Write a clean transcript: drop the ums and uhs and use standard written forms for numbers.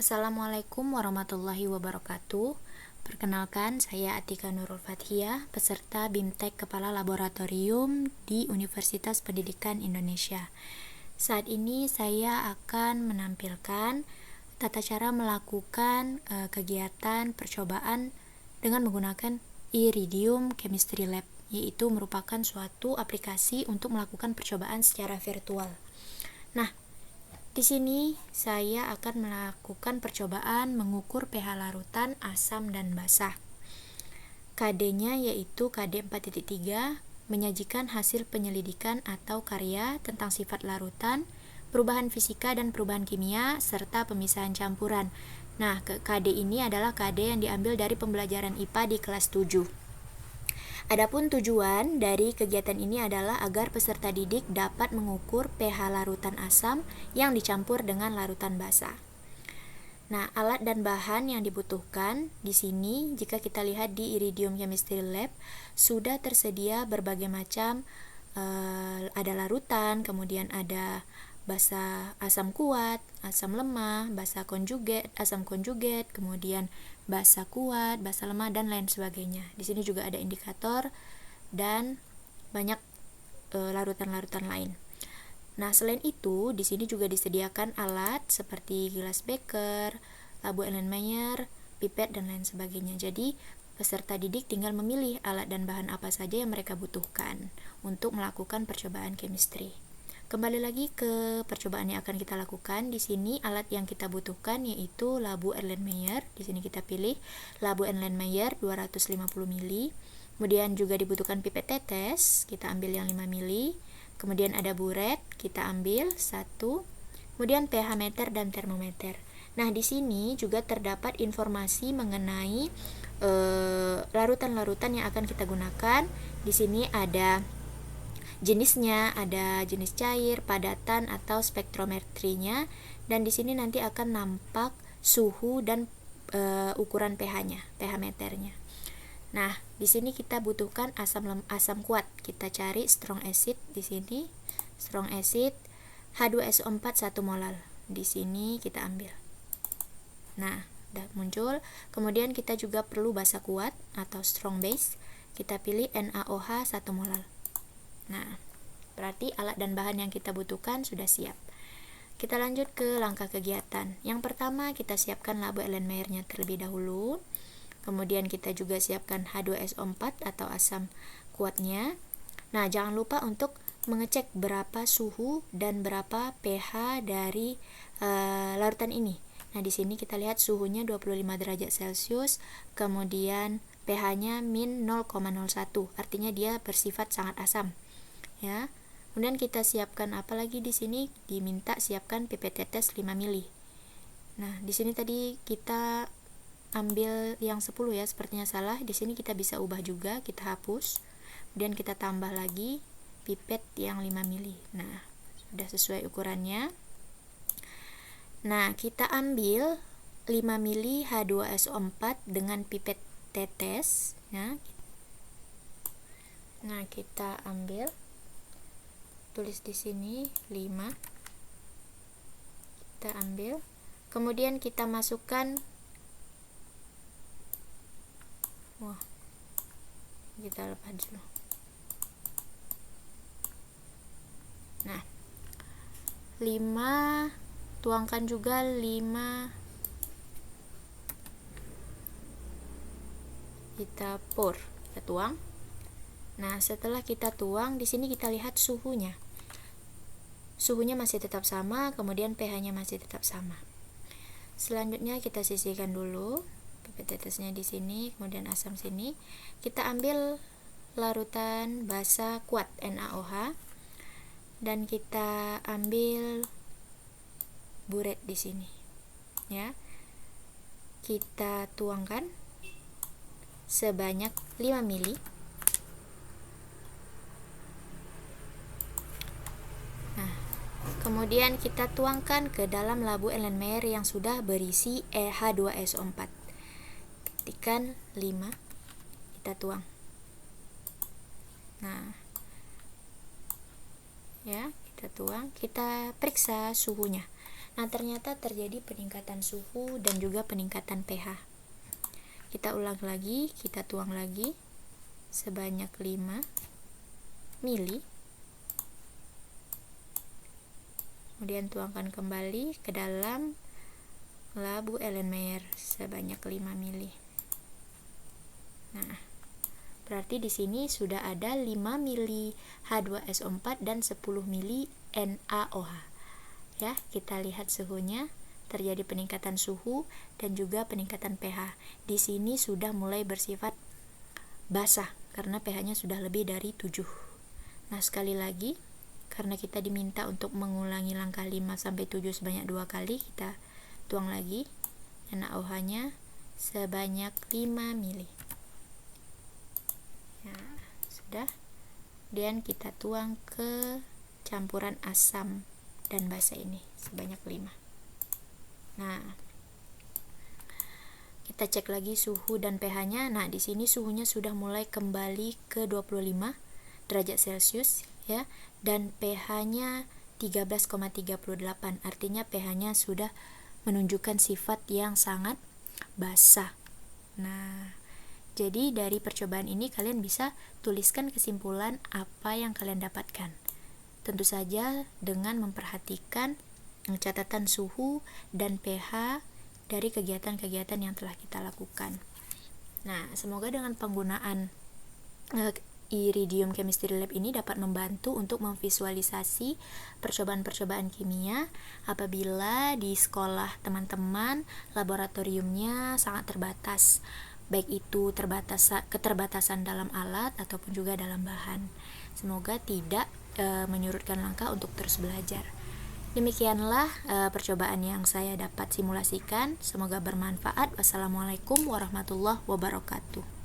Assalamualaikum warahmatullahi wabarakatuh. Perkenalkan, saya Atika Nurul Fathia, peserta BIMTEK Kepala Laboratorium di Universitas Pendidikan Indonesia. Saat ini saya akan menampilkan tata cara melakukan kegiatan percobaan dengan menggunakan Iridium Chemistry Lab, yaitu merupakan suatu aplikasi untuk melakukan percobaan secara virtual. Nah, di sini saya akan melakukan percobaan mengukur pH larutan asam dan basah. KD-nya yaitu KD 4.3, menyajikan hasil penyelidikan atau karya tentang sifat larutan, perubahan fisika dan perubahan kimia, serta pemisahan campuran. Nah, KD ini adalah KD yang diambil dari pembelajaran IPA di kelas 7. Adapun tujuan dari kegiatan ini adalah agar peserta didik dapat mengukur pH larutan asam yang dicampur dengan larutan basah. Nah, alat dan bahan yang dibutuhkan di sini jika kita lihat di Iridium Chemistry Lab sudah tersedia berbagai macam ada larutan, kemudian ada basa asam kuat, asam lemah, basa konjugat, asam konjugat, kemudian basa kuat, basa lemah, dan lain sebagainya. Di sini juga ada indikator dan banyak larutan-larutan lain. Nah, selain itu, di sini juga disediakan alat seperti gelas beker, labu Erlenmeyer, pipet, dan lain sebagainya. Jadi, peserta didik tinggal memilih alat dan bahan apa saja yang mereka butuhkan untuk melakukan percobaan chemistry. Kembali lagi ke percobaan yang akan kita lakukan. Di sini alat yang kita butuhkan yaitu labu Erlenmeyer. Di sini kita pilih labu Erlenmeyer 250 ml. Kemudian juga dibutuhkan pipet tetes, kita ambil yang 5 ml. Kemudian ada buret, kita ambil 1. Kemudian pH meter dan termometer. Nah, di sini juga terdapat informasi mengenai larutan-larutan yang akan kita gunakan. Di sini ada jenisnya, ada jenis cair, padatan, atau spektrometrinya, dan di sini nanti akan nampak suhu dan ukuran pH-nya, pH meternya. Nah, di sini kita butuhkan asam kuat. Kita cari strong acid di sini. Strong acid H2SO4 1 molar. Di sini kita ambil. Nah, udah muncul. Kemudian kita juga perlu basa kuat atau strong base. Kita pilih NaOH 1 molar. Nah, berarti alat dan bahan yang kita butuhkan sudah siap. Kita lanjut ke langkah kegiatan. Yang pertama, kita siapkan labu Erlenmeyer-nya terlebih dahulu. Kemudian kita juga siapkan H2SO4 atau asam kuatnya. Nah, jangan lupa untuk mengecek berapa suhu dan berapa pH dari larutan ini. Nah, di sini kita lihat suhunya 25 derajat Celcius, kemudian pH-nya min 0,01, artinya dia bersifat sangat asam. Ya. Kemudian kita siapkan apa lagi di sini? Diminta siapkan pipet tetes 5 ml. Nah, di sini tadi kita ambil yang 10 ya, sepertinya salah. Di sini kita bisa ubah juga, kita hapus. Kemudian kita tambah lagi pipet yang 5 ml. Nah, sudah sesuai ukurannya. Nah, kita ambil 5 ml H2SO4 dengan pipet tetes ya. Nah, kita ambil, tulis di sini 5. Kita ambil. Kemudian kita masukkan, kita lepas dulu. Nah, 5, tuangkan juga 5, kita pour, kita tuang. Nah, setelah kita tuang, di sini kita lihat suhunya. Suhunya masih tetap sama, kemudian pH-nya masih tetap sama. Selanjutnya kita sisihkan dulu pipet tetesnya di sini, kemudian asam sini. Kita ambil larutan basa kuat NaOH dan kita ambil buret di sini. Ya. Kita tuangkan sebanyak 5 ml. Nah, kemudian kita tuangkan ke dalam labu Erlenmeyer yang sudah berisi H2SO4. Ketikkan 5, kita tuang. Nah, ya, kita tuang, kita periksa suhunya. Nah, ternyata terjadi peningkatan suhu dan juga peningkatan pH. Kita ulang lagi, kita tuang lagi sebanyak 5 mili. Kemudian tuangkan kembali ke dalam labu Erlenmeyer sebanyak 5 mili. Nah, berarti di sini sudah ada 5 mili H2SO4 dan 10 mili NaOH. Ya, kita lihat suhunya, terjadi peningkatan suhu dan juga peningkatan pH. Di sini sudah mulai bersifat basah karena pH-nya sudah lebih dari 7. Nah, sekali lagi, karena kita diminta untuk mengulangi langkah 5 sampai 7 sebanyak 2 kali, kita tuang lagi NaOH-nya sebanyak 5 mili. Nah, sudah. Kemudian kita tuang ke campuran asam dan basa ini sebanyak 5. Nah, kita cek lagi suhu dan pH-nya. Nah, di sini suhunya sudah mulai kembali ke 25 derajat Celcius ya, dan pH-nya 13,38. Artinya pH-nya sudah menunjukkan sifat yang sangat basah. Nah, jadi dari percobaan ini kalian bisa tuliskan kesimpulan apa yang kalian dapatkan. Tentu saja dengan memperhatikan catatan suhu dan pH dari kegiatan-kegiatan yang telah kita lakukan. Nah, semoga dengan penggunaan Iridium Chemistry Lab ini dapat membantu untuk memvisualisasi percobaan-percobaan kimia apabila di sekolah teman-teman laboratoriumnya sangat terbatas, baik itu keterbatasan dalam alat ataupun juga dalam bahan. Semoga tidak menyurutkan langkah untuk terus belajar. Demikianlah percobaan yang saya dapat simulasikan. Semoga bermanfaat. Wassalamualaikum warahmatullahi wabarakatuh.